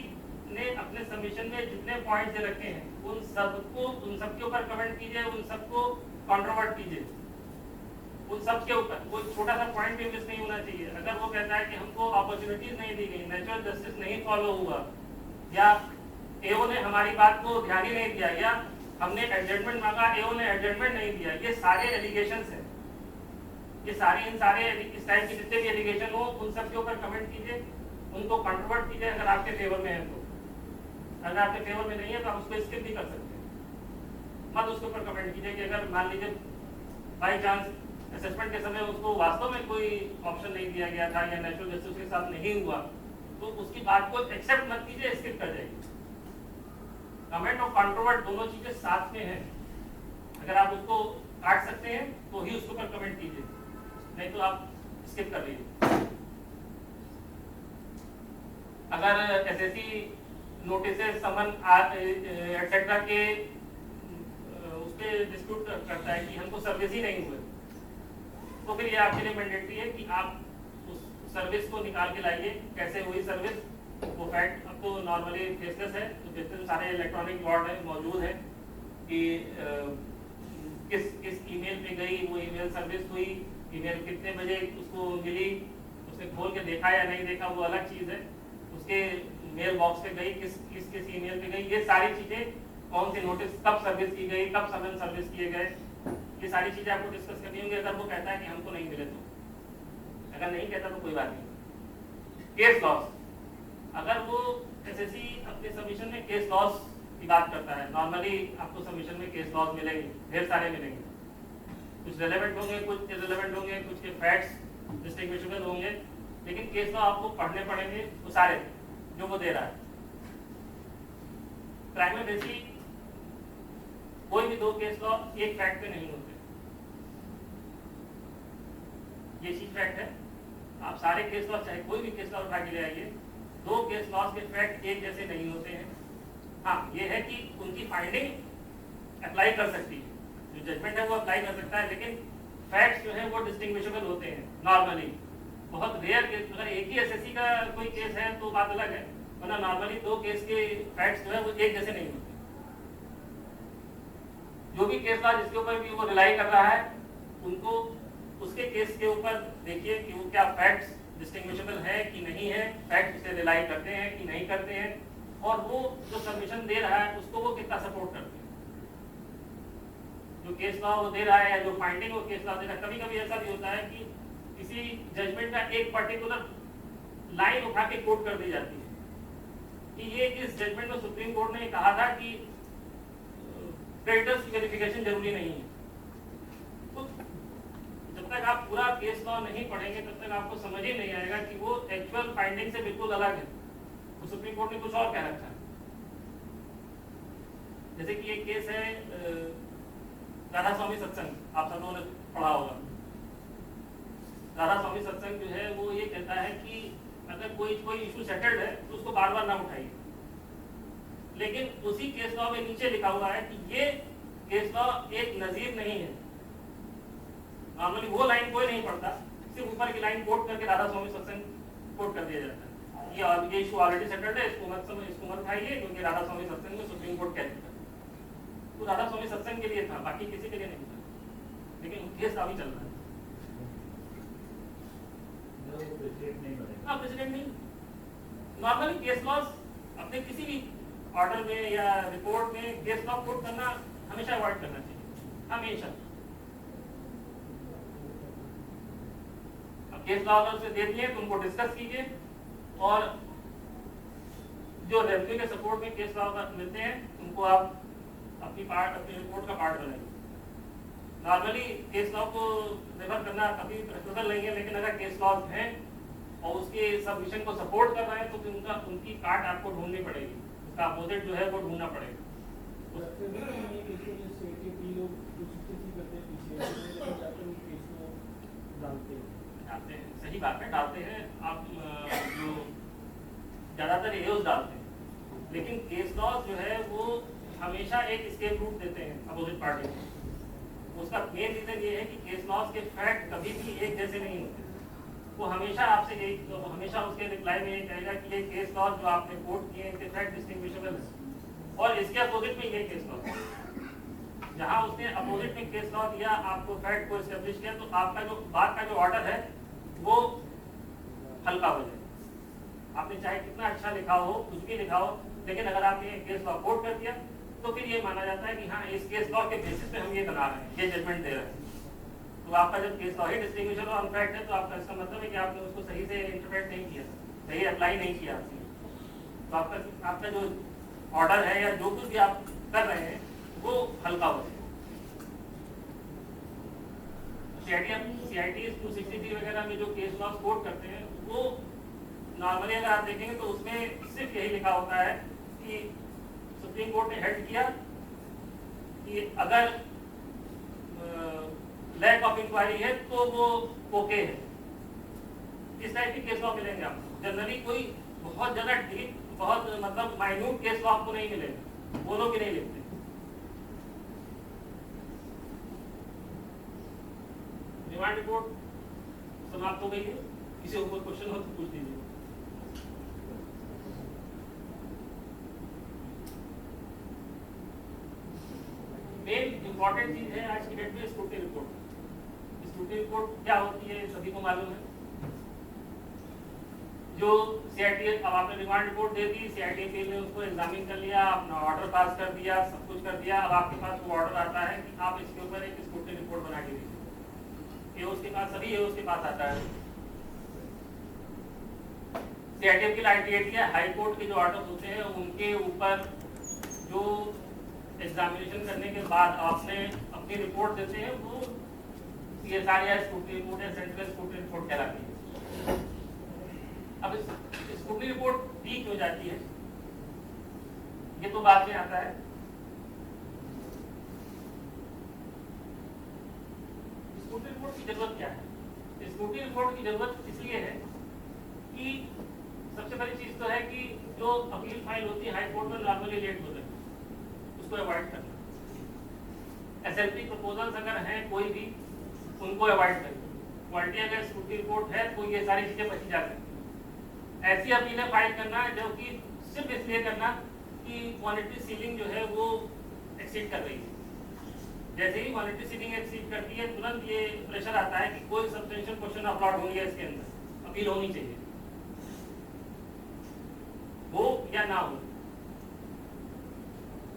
ने अपने सबमिशन में जितने पॉइंट्स रखे हैं उन सबके ऊपर कमेंट कीजिए, उन सबको कंट्रोवर्ट कीजिए, उन सब के ऊपर कोई छोटा सा पॉइंट भी मिस नहीं होना चाहिए। अगर वो कहता है कि हमको अपॉर्चुनिटीज नहीं दी गई, नेचुरल जस्टिस नहीं फॉलो हुआ, या एओ ने हमारी बात को ध्यान ही नहीं दिया, या हमने एडजमेंट मांगा एओ ने एडजमेंट नहीं दिया, ये सारे एलिगेशंस हैं, ये सारे इन सारे इस टाइप के जितने भी एलिगेशन हो उन सब के ऊपर कमेंट कीजिए, उनको कंट्रोवर्ट कीजिए अगर आपके फेवर में है तो। अगर आपके फेवर में नहीं है तो आप उसको स्किप भी कर सकते हैं, मत उसके ऊपर कमेंट कीजिए कि अगर मान लीजिए बाई चांस असेसमेंट के समय उसको वास्तव में कोई ऑप्शन नहीं दिया गया था या नेचुरल जस्टिस के साथ नहीं हुआ तो उसकी बात को एक्सेप्ट मत कीजिए, स्किप कर जाइए। कमेंट और कंट्रोवर्ट दोनों चीजें साथ में हैं, अगर आप उसको काट सकते हैं तो ही उसके ऊपर कमेंट कीजिए, नहीं तो आप स्किप कर लीजिए। अगर एसएससी नोटिस समन एटसेट्रा के उसके डिस्प्यूट करता है कि हमको सर्विस ही नहीं हुए, तो फिर ये आपके लिए मैंडेटरी है कि आप उस सर्विस को निकाल के लाइए, कैसे हुई सर्विस, वो फैक्ट अब तो नॉर्मली फेसलेस है, तो जितने सारे इलेक्ट्रॉनिक रिकॉर्ड है मौजूद है कि किस ईमेल पे गई वो ईमेल सर्विस हुई, ईमेल कितने बजे उसको मिली, उसने खोल के देखा या नहीं देखा वो अलग चीज है, उसके मेल बॉक्स पे गई किस ईमेल पे गई, ये सारी चीजें, कौन सी नोटिस कब सर्विस की गई, कब समन सर्विस किए गए, ये सारी चीजें आपको डिस्कस करनी होंगी। अगर वो कहता है कि हमको नहीं मिले तो, अगर नहीं कहता तो कोई बात नहीं। केस लॉस, अगर वो एसएससी अपने सबमिशन में केस लॉस की बात करता है, नॉर्मली आपको सबमिशन में केस लॉस मिलेंगे, ढेर सारे मिलेंगे, कुछ रेलेवेंट होंगे, कुछ इररिलेवेंट होंगे, कुछ के फैक्ट्स डिस्टिंग्विशेबल होंगे, लेकिन केस लॉ आपको पढ़ने पड़ेंगे वो सारे जो वो दे रहा है। प्राइमरी बेसी कोई भी दो केस लॉ एक फैक्ट पे नहीं होते, ये चीज फैक्ट है। आप सारे केस लॉ चाहे कोई भी केस लॉ उठा के ले आइए, दो केस लॉस के फैक्ट एक जैसे नहीं होते हैं। हाँ ये है कि उनकी फाइंडिंग अप्लाई कर सकती है, जो जजमेंट है वो अप्लाई कर सकता है, लेकिन फैक्ट्स जो है वो डिस्टिंग्विशेबल होते हैं नॉर्मली। बहुत रेयर केस, अगर एक ही एसएससी का कोई केस है तो बात अलग है, वरना नॉर्मली दो केस के फैक्ट्स जो है वो एक जैसे नहीं होते। जो भी केस लॉ जिसके ऊपर भी वो रिलाई कर रहा है उनको उसके केस के ऊपर देखिए कि वो क्या फैक्ट्स डिस्टिंग्विशेबल है कि नहीं है, फैक्ट से रिलाई करते हैं कि नहीं करते हैं, और वो जो सबमिशन दे रहा है उसको वो कितना सपोर्ट करते हैं। जो केस लॉ वो दे रहा है या जो फाइंडिंग वो केस लॉ दे रहा है, कभी कभी ऐसा भी होता है कि किसी जजमेंट का एक पर्टिकुलर लाइन उठा के कोट कर दी जाती है कि ये इस जजमेंट में सुप्रीम कोर्ट ने कहा था कि क्रेडिटर्स की वेरिफिकेशन जरूरी नहीं है। तो जब तक आप पूरा केस लॉ नहीं पढ़ेंगे तब तक आपको समझ ही नहीं आएगा कि वो एक्चुअल फाइंडिंग से बिल्कुल अलग है। तो सुप्रीम कोर्ट ने कुछ और कह रखा है। जैसे कि एक केस है राधा स्वामी सत्संग, आप सब लोगों ने पढ़ा होगा। राधा स्वामी सत्संग जो है वो ये कहता है कि अगर कोई इशू सेटल्ड है तो उसको बार बार ना उठाइए, लेकिन उसी केस लॉ में नीचे लिखा हुआ है कि ये केस लॉ एक नजीर नहीं है। नॉर्मली वो लाइन कोई नहीं पढ़ता, सिर्फ ऊपर की लाइन कोट करके राधा स्वामी सत्संग कोट कर दिया जाता है। ये इशू ऑलरेडी सेटल्ड है, इसको मत उठाइए, क्योंकि राधा स्वामी सत्संग में सुप्रीम कोर्ट कह चुका है। तो राधा स्वामी सत्संग के लिए था, बाकी किसी के लिए नहीं था, लेकिन केस अभी चल रहा है। प्रेसिडेंट नहीं, नॉर्मली केस लॉस अपने किसी भी ऑर्डर में या रिपोर्ट में केस लॉ कोट करना हमेशा अवॉइड करना चाहिए, हमेशा। अब केस लॉ अगर उसे दे दिए तो उनको डिस्कस कीजिए, और जो रेवेन्यू के सपोर्ट में केस लॉ मिलते हैं उनको आप अपनी रिपोर्ट का पार्ट बनाइए। नॉर्मली केस लॉ को रेफर करना कभी प्रेफरेबल नहीं है, लेकिन अगर केस लॉज हैं और उसके सबमिशन को सपोर्ट कर रहे हैं तो फिर उनकी पार्ट आपको ढूंढनी पड़ेगी, उसका अपोजिट जो है वो ढूंढना पड़ेगा। सही बात है, डालते हैं आप, जो ज्यादातर एओज डालते हैं, लेकिन केस लॉज जो है वो हमेशा एक स्केप रूट देते हैं अपोजिट पार्टी को। उसका मेन रीजन ये है कि केस लॉज के फैक्ट कभी भी एक जैसे नहीं होते। वो हमेशा आपसे यही, तो हमेशा उसके रिप्लाई में ये कहेगा कि ये केस लॉज जो आपने कोट किए इनके फैक्ट डिस्टिंग्विशेबल है, और इसके अपोजिट में ये केस लॉज, जहां उसने अपोजिट में केस लॉ दिया, आपको फैक्ट को एस्टेब्लिश किया, तो आपका जो बात का जो ऑर्डर है वो हल्का हो जाए। आपने चाहे कितना अच्छा लिखा हो, कुछ भी लिखा हो, लेकिन अगर आपने केस लॉ कोट कर दिया तो फिर ये माना जाता है कि हाँ इस केस लॉ के बेसिस पे हम ये बना रहे हैं, ये जजमेंट दे रहे हैं। तो आपका जब केस लॉ ही डिस्टिंग्विशेबल और अनफैक्ट है, तो आपका इसका मतलब है कि आपने उसको सही से इंटरप्रेट नहीं किया, सही अप्लाई नहीं किया आपने। तो आपका जो ऑर्डर है या जो कुछ भी आप कर रहे हैं वो हल्का हो जाए। CIT 263 वगैरह में जो केस लॉ कोट करते हैं वो नॉर्मली अगर आप देखेंगे तो उसमें सिर्फ यही लिखा होता है कि सुप्रीम कोर्ट ने हेल्ड किया कि अगर लैक ऑफ इंक्वायरी है तो वो ओके है। इस टाइप के केस लॉ मिलेंगे आपको। जनरली कोई बहुत ज्यादा डीप, बहुत मतलब माइन्यूट केस लॉ आपको नहीं मिलेगा, वो लोग भी नहीं लिखते। डिमांड रिपोर्ट समाप्त हो गई है, किसी ऊपर क्वेश्चन हो तो पूछ दीजिए। मेन इंपॉर्टेंट चीज है आज की डेट में स्क्रूटनी रिपोर्ट। स्क्रूटनी रिपोर्ट क्या होती है सभी को मालूम है। जो CIT, अब आपने डिमांड रिपोर्ट दे दी, CIT ने उसको एग्जामिन कर लिया, अपना ऑर्डर पास कर दिया, सब कुछ कर दिया। अब आपके पास वो ऑर्डर आता है कि आप इसके ऊपर एक स्क्रूटनी रिपोर्ट बना के दीजिए। ये उसके पास, सभी ये उसके पास आता है। CIT के ITAT या हाई कोर्ट के जो ऑर्डर होते हैं उनके ऊपर जो एग्जामिनेशन करने के बाद आपने अपनी रिपोर्ट देते हैं वो CSR या स्क्रूटनी रिपोर्ट या सेंट्रल स्क्रूटनी रिपोर्ट कहलाती है। अब स्क्रूटनी रिपोर्ट दी क्यों जाती है ये तो बाद में आता है। स्क्रूटनी रिपोर्ट की जरूरत क्या है? स्क्रूटनी रिपोर्ट की जरूरत इसलिए है कि सबसे बड़ी चीज तो है कि जो अपील फाइल होती है हाई कोर्ट में नॉर्मली लेट होता है, उसको अवॉइड करना। SLP प्रपोजल्स अगर हैं कोई भी, उनको अवॉइड करें। क्वालिटी अगर स्क्रूटनी रिपोर्ट है तो ये सारी चीजें बची जा सकती हैं। ऐसी अपीलें फाइल करना जो कि सिर्फ इसलिए करना कि मॉनिटरी सीलिंग जो है वो एक्सीड कर रही है। जैसे ही मॉनिटरी सीलिंग एक्सीड करती है तुरंत ये प्रेशर आता है कि कोई सब्सटेंशियल क्वेश्चन अपलोड होंगे, इसके अंदर अपील होनी चाहिए, हो या ना हो।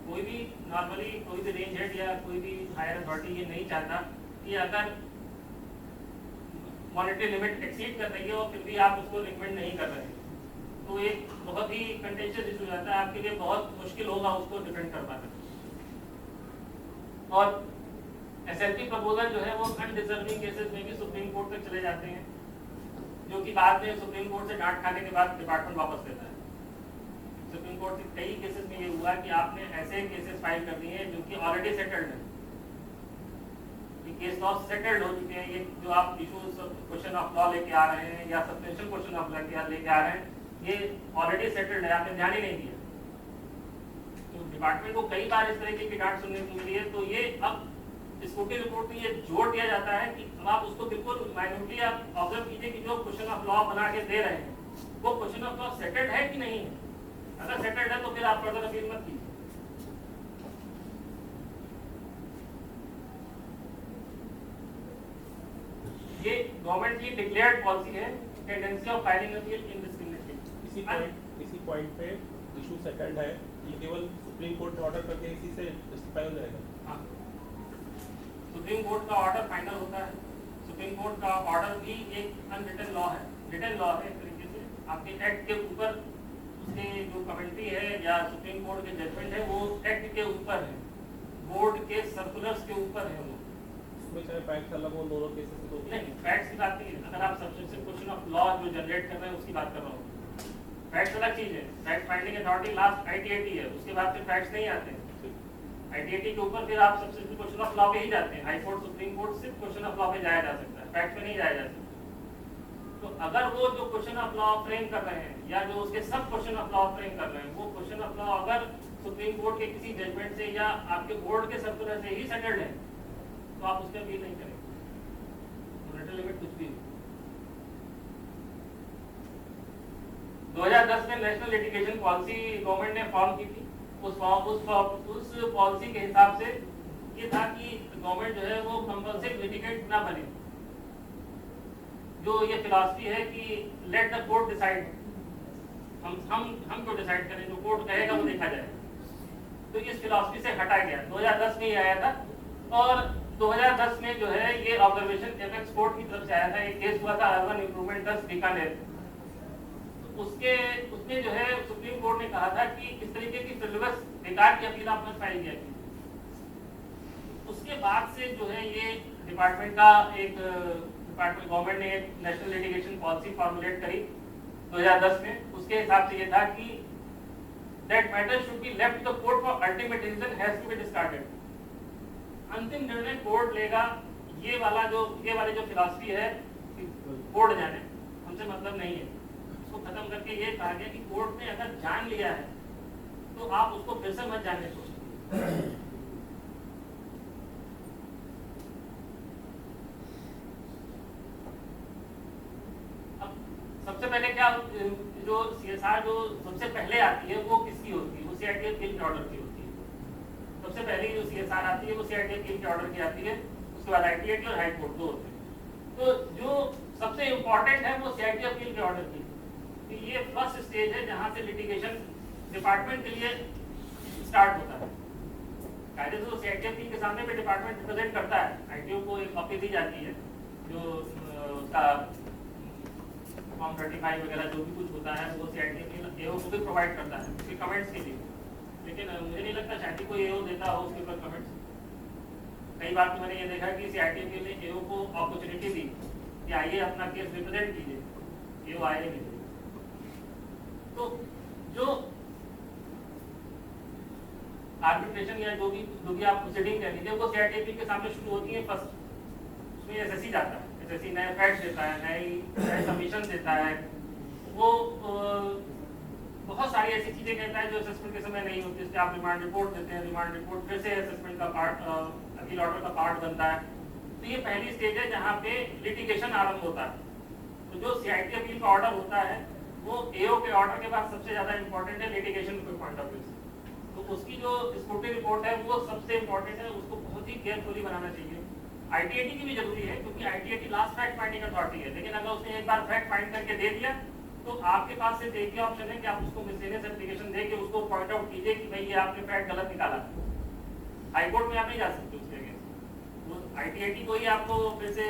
कोई भी नॉर्मली कोई भी रेंज हेड या कोई भी हायर अथॉरिटी ये नहीं चाहता कि अगर मॉनिटरी लिमिट एक्सीड कर रही है और फिर भी आप उसको रिकमेंड नहीं कर रहे हैं, तो एक बहुत ही कंटेंशियस इशू हो जाता है, आपके लिए बहुत मुश्किल होगा उसको डिफेंड कर पाना। और SLP प्रपोजल जो है वो अनडिजर्विंग केसेस में भी सुप्रीम कोर्ट तक चले जाते हैं, जो कि बाद में सुप्रीम कोर्ट से डांट खाने के बाद डिपार्टमेंट वापस देता है। सुप्रीम कोर्ट के कई केसेस में ये हुआ कि आपने ऐसे केसेस फाइल कर दिए हैं जो कि ऑलरेडी सेटल्ड है, ये केस लॉ सेटल्ड हो चुके हैं, ये जो आप इशूज क्वेश्चन ऑफ लॉ लेके आ रहे हैं या सब्सटेंशियल क्वेश्चन ऑफ लॉ लेके आ रहे हैं, ये ऑलरेडी सेटल्ड है, आपने ध्यान ही नहीं दिया। तो डिपार्टमेंट को कई बार इस तरह की डांट सुनने को मिली है, तो ये अब स्कूटी रिपोर्ट में ये जोड़ दिया जाता है कि अब आप उसको बिल्कुल माइन्यूटली आप ऑब्जर्व कीजिए कि जो क्वेश्चन ऑफ लॉ बना के दे रहे हैं वो क्वेश्चन ऑफ लॉ सेटल्ड है कि नहीं है। अगर सेटल्ड है तो फिर आप फर्दर अपील मत कीजिए। ये गवर्नमेंट की डिक्लेयर्ड पॉलिसी है, tendency of filing appeal indiscriminately. इसी पॉइंट पे इशू सेटल्ड है, ये केवल सुप्रीम कोर्ट ने ऑर्डर करके इसी से जस्टिफाई हो जाएगा। हाँ, सुप्रीम कोर्ट का ऑर्डर फाइनल होता है। सुप्रीम कोर्ट का ऑर्डर भी एक अनरिटन लॉ है, रिटन लॉ है एक तरीके से। आपके एक्ट के ऊपर उसके जो कमेंट्री है या सुप्रीम कोर्ट के जजमेंट है वो एक्ट के ऊपर है, बोर्ड के सर्कुलर्स के ऊपर है वो। उसमें चाहे फैक्ट्स अलग हो, दोनों केसेस तो नहीं, फैक्ट्स की बात नहीं है। अगर आप सब्सटेंशियल क्वेश्चन ऑफ लॉ जो जनरेट कर रहे हैं उसकी बात कर रहा हूँ। फैक्ट्स अलग चीज है, fact finding authority last ITAT है, उसके बाद फिर फैक्ट्स नहीं आते हैं। आईटीएटी के ऊपर फिर आप सब्सटेंशियल क्वेश्चन ऑफ लॉ पे ही जाते हैं। हाई कोर्ट, सुप्रीम कोर्ट सिर्फ क्वेश्चन ऑफ लॉ पे जाया जा सकता है, फैक्ट पे नहीं जाया जा सकता। तो अगर वो जो क्वेश्चन ऑफ लॉ फ्रेम कर रहे हैं या जो उसके सब क्वेश्चन ऑफ लॉ फ्रेम कर रहे हैं, वो क्वेश्चन ऑफ लॉ अगर सुप्रीम कोर्ट के किसी जजमेंट से या आपके बोर्ड के सर्कुलर से ही सेटल्ड है तो आप उस पर अपील नहीं करेंगे, रिटन लिमिट कुछ भी हो। 2010 में नेशनल लिटिगेशन पॉलिसी गवर्नमेंट ने फॉर्म की थी। उस पॉलिसी के हिसाब से ये था कि गवर्नमेंट जो है वो कंपल्सरी लिटिगेंट ना बने। जो ये फिलॉसफी है कि लेट द कोर्ट डिसाइड, हम क्यों डिसाइड करें, जो कोर्ट कहेगा वो देखा जाएगा। तो इस फिलॉसफी से हटा गया, 2010 में ही आया था। और 2010 में जो है ये ऑब्जर्वेशन एपेक्स कोर्ट की तरफ से आया था, एक केस हुआ था अर्बन इंप्रूवमेंट ट्रस्ट बीकानेर। उसमें जो है सुप्रीम कोर्ट ने कहा था कि इस तरीके की फ्रिवलस बेकार की अपील आप मत फाइल किया कीजिए। उसके बाद से जो है ये डिपार्टमेंट का एक गवर्नमेंट ने एक नेशनल लिटिगेशन पॉलिसी फॉर्मुलेट करी 2010 में। उसके हिसाब से ये था कि that matter should be left to the court for ultimate decision has to be discarded. अंतिम निर्णय कोर्ट लेगा। ये वाली जो फिलॉसफी है कि कोर्ट जाने, हमसे मतलब नहीं है, उसको खत्म करके ये कहा गया कि कोर्ट ने अगर जान लिया है तो आप उसको फिर से मत जानने को। अब सबसे पहले क्या, जो सीएसआर जो सबसे पहले आती है वो किसकी होती है? वो सीआईटी अपील के ऑर्डर की होती है। सबसे पहले जो सीएसआर आती है वो सीआईटी अपील के ऑर्डर की आती है। उसके बाद आईटीएटी और हाई कोर्ट दो होते हैं। तो जो सबसे इम्पोर्टेंट है वो सीआईटी अपील के ऑर्डर की। कि ये फर्स्ट स्टेज है जहां से लिटिगेशन डिपार्टमेंट के लिए स्टार्ट होता है। कायदे से तो सीआईटी अपील के सामने में डिपार्टमेंट रिप्रेजेंट करता है, आईटीओ को एक कॉपी दी जाती है जो उसका फॉर्म 35 वगैरह जो भी कुछ होता है वो सीआईटी अपील एओ को भी प्रोवाइड करता है उसके कमेंट्स के लिए। लेकिन मुझे नहीं लगता शायद कोई एओ देता हो उसके ऊपर कमेंट्स। कई बार तो मैंने ये देखा कि सीआईटी अपील ने एओ को अपॉर्चुनिटी दी कि आइए अपना केस रिप्रेजेंट कीजिए, एओ आए नहीं। तो जो आर्बिट्रेशन या जो भी आप प्रोसीडिंग कर लीजिए वो सीआईटी अपील के सामने शुरू होती है फर्स्ट। उसमें एसएससी जाता है, एसएससी नए फैक्ट्स देता है, नए सबमिशन देता है। वो बहुत सारी ऐसी चीजें कहता है जो असेसमेंट के समय नहीं होती। इसलिए आप रिमांड रिपोर्ट देते हैं, रिमांड रिपोर्ट फिर से असेसमेंट का पार्ट, अपील ऑर्डर का पार्ट बनता है। तो ये पहली स्टेज है जहाँ पे लिटिगेशन आरंभ होता है। तो जो सीआईटी अपील का ऑर्डर होता है वो एओ के ऑर्डर के बाद सबसे ज्यादा इंपॉर्टेंट है लिटिगेशन के पॉइंट ऑफ व्यू से। तो उसकी जो स्क्रूटनी रिपोर्ट है वो सबसे इंपॉर्टेंट है, उसको बहुत ही केयरफुली बनाना चाहिए। आईटीएटी की भी जरूरी है क्योंकि ITAT last fact finding authority है। लेकिन अगर उसने एक बार फैक्ट फाइंड करके दे दिया तो आपके पास सिर्फ एक ही ऑप्शन है कि आप उसको मिसलेनियस एप्लीकेशन दे के उसको पॉइंट आउट कीजिए कि भाई ये आपने फैक्ट गलत निकाला। हाईकोर्ट में आप नहीं जा सकते उसके अगेंस्ट। वो आईटीएटी को ही आपको फिर से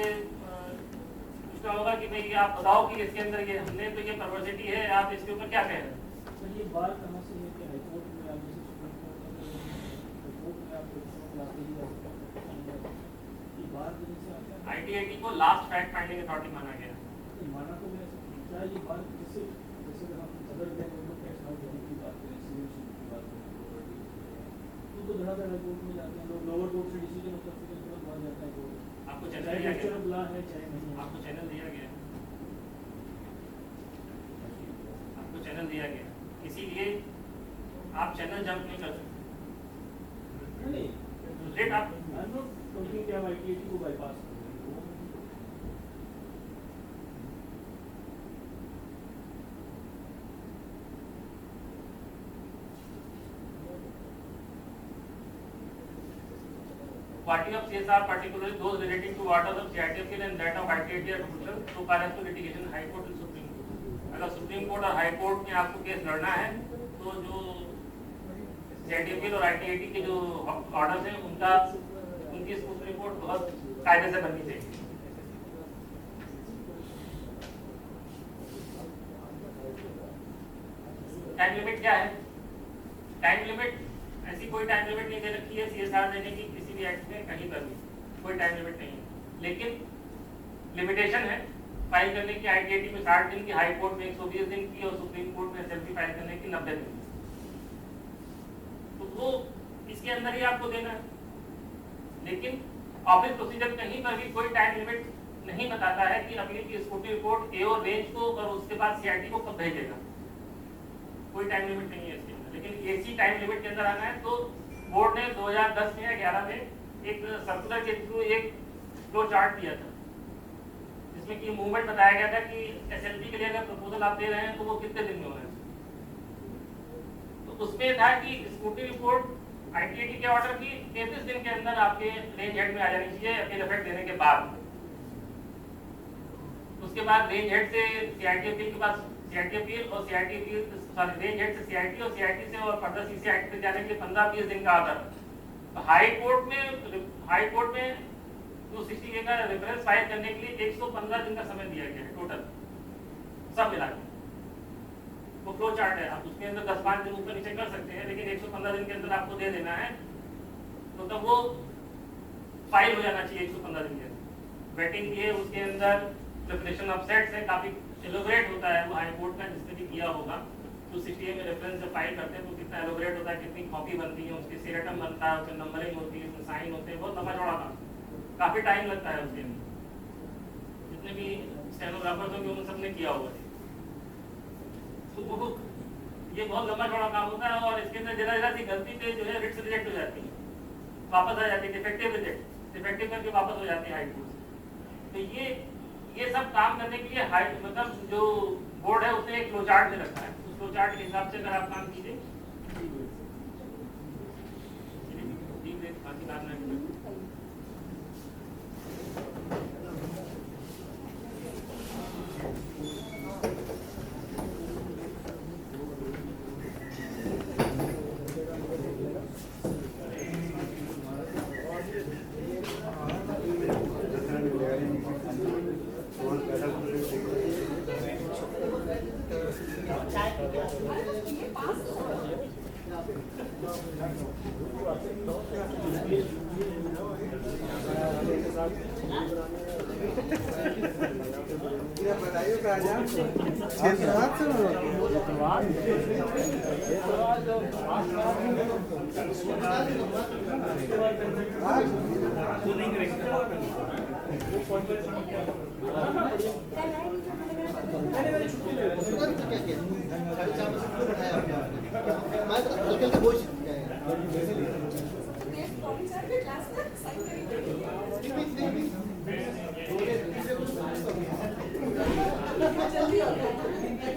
पूछना होगा कि भाई आप बताओ कि इसके अंदर ये हमने तो ये परवर्सिटी है, आप इसके ऊपर क्या कह रहे हैं। तो ये बात कहाँ से है कि हाईकोर्ट में आप जैसे सुप्रीम कोर्ट में आप ये बात से आता है। आईटीएटी को लास्ट फैक्ट फाइंडिंग अथॉरिटी माना गया। तो माना तो मैं क्या ये बात जैसे जैसे हम सदर गए लोग टैक्स हाउस की बात करें तो धड़ाधड़ कोर्ट में जाते हैं लोग, लोअर कोर्ट से डिसीजन होता है, फिर तुरंत बढ़ जाता है कोर्ट, आपको चाहे चैनल दिया लेक्चर गया, बुला है चाहे नहीं है। आपको चैनल दिया गया, आपको चैनल दिया गया, इसीलिए आप चैनल जंप नहीं कर सकते। नहीं, रेट आप आई एम नॉट टॉकिंग कि हम ITAT को बाईपास कर रहे हैं। Party of CSR, particularly those relating to waters of CITFL and that of ITAT are crucial so far as to litigation High Court and Supreme Court. अगर supreme court और high court में आपको case लड़ना है तो जो CITFL और ITAT के जो ऑर्डर्स हैं उनकी सुप्रीम कोर्ट बहुत कायदे से बननी चाहिए। टाइम लिमिट क्या है? टाइम लिमिट ऐसी कोई टाइम लिमिट नहीं दे रखी है CSR देने की किसी भी एक्ट में, कहीं पर भी कोई टाइम लिमिट नहीं है, लेकिन लिमिटेशन है फाइल करने की ITAT में 60 दिन की, हाई कोर्ट में 120 दिन की और सुप्रीम कोर्ट में SLP फाइल करने की 90 दिन की। तो वो इसके अंदर ही आपको देना है, लेकिन ऑफिस प्रोसीजर कहीं पर भी कोई टाइम लिमिट नहीं बताता है कि अपील की स्कूटनी रिपोर्ट AO रेंज को और उसके बाद CIT को कब भेजेगा, कोई टाइम लिमिट नहीं है इसके अंदर। लेकिन इसी टाइम लिमिट के अंदर आना है तो बोर्ड ने 2010 में या 11 में एक सर्कुलर के थ्रू एक फ्लो चार्ट दिया था जिसमें कि मूवमेंट बताया गया था कि SLP के लिए अगर प्रपोजल आप दे रहे हैं तो वो कितने दिन में होना है। तो उसमें था कि स्कूटनी रिपोर्ट ITAT के ऑर्डर की 33 दिन के अंदर आपके रेंज हेड में आ जानी चाहिए अपील इफेक्ट देने के बाद। उसके बाद रेंज हेड से CIT अपील के पास CIT अपील और CIT appeal sorry range head से CIT और CIT से और फर्दर CCIT तक जाने के लिए 15-20 दिन का आता है। तो हाई कोर्ट में 260 का रेफरेंस फाइल करने के लिए 115 दिन का समय दिया गया है टोटल सब मिला के। वो फ्लो चार्ट है, आप उसके अंदर 10-5 दिन ऊपर नीचे कर सकते हैं, लेकिन 115 दिन के अंदर आपको दे देना है तो तब वो फाइल हो जाना चाहिए 115 दिन के अंदर। वेटिंग है उसके अंदर, प्रिपरेशन ऑफ सेट्स है, काफी एलोबरेट होता है वो हाई कोर्ट का, जिसने भी किया होगा। 260 में रेफरेंस जब फाइल करते हैं तो कितना एलोबरेट होता है, कितनी कॉपी बनती है, उसकी सीरेटम बनता है, उसमें नंबरिंग होती है, उसमें साइन होते हैं, बहुत लंबा चौड़ा काम, काफी टाइम लगता है उसके अंदर। जितने भी स्टेनोग्राफर्स होंगे उन सबने किया होगा। तो ये बहुत लंबा चौड़ा काम होता है और इसके अंदर जरा सी गलती पे जो है रिट्स रिजेक्ट हो जाती है, वापस आ जाती है, डिफेक्टिव रिजेक्ट डिफेक्टिव करके वापस हो जाती है हाई कोर्ट से। तो ये सब काम करने के लिए हाई मतलब जो बोर्ड है उसने एक फ्लो चार्ट में रखा है, उस फ्लो चार्ट के हिसाब से अगर आप काम कीजिए बाकी बात नहीं। जल्दी होता है।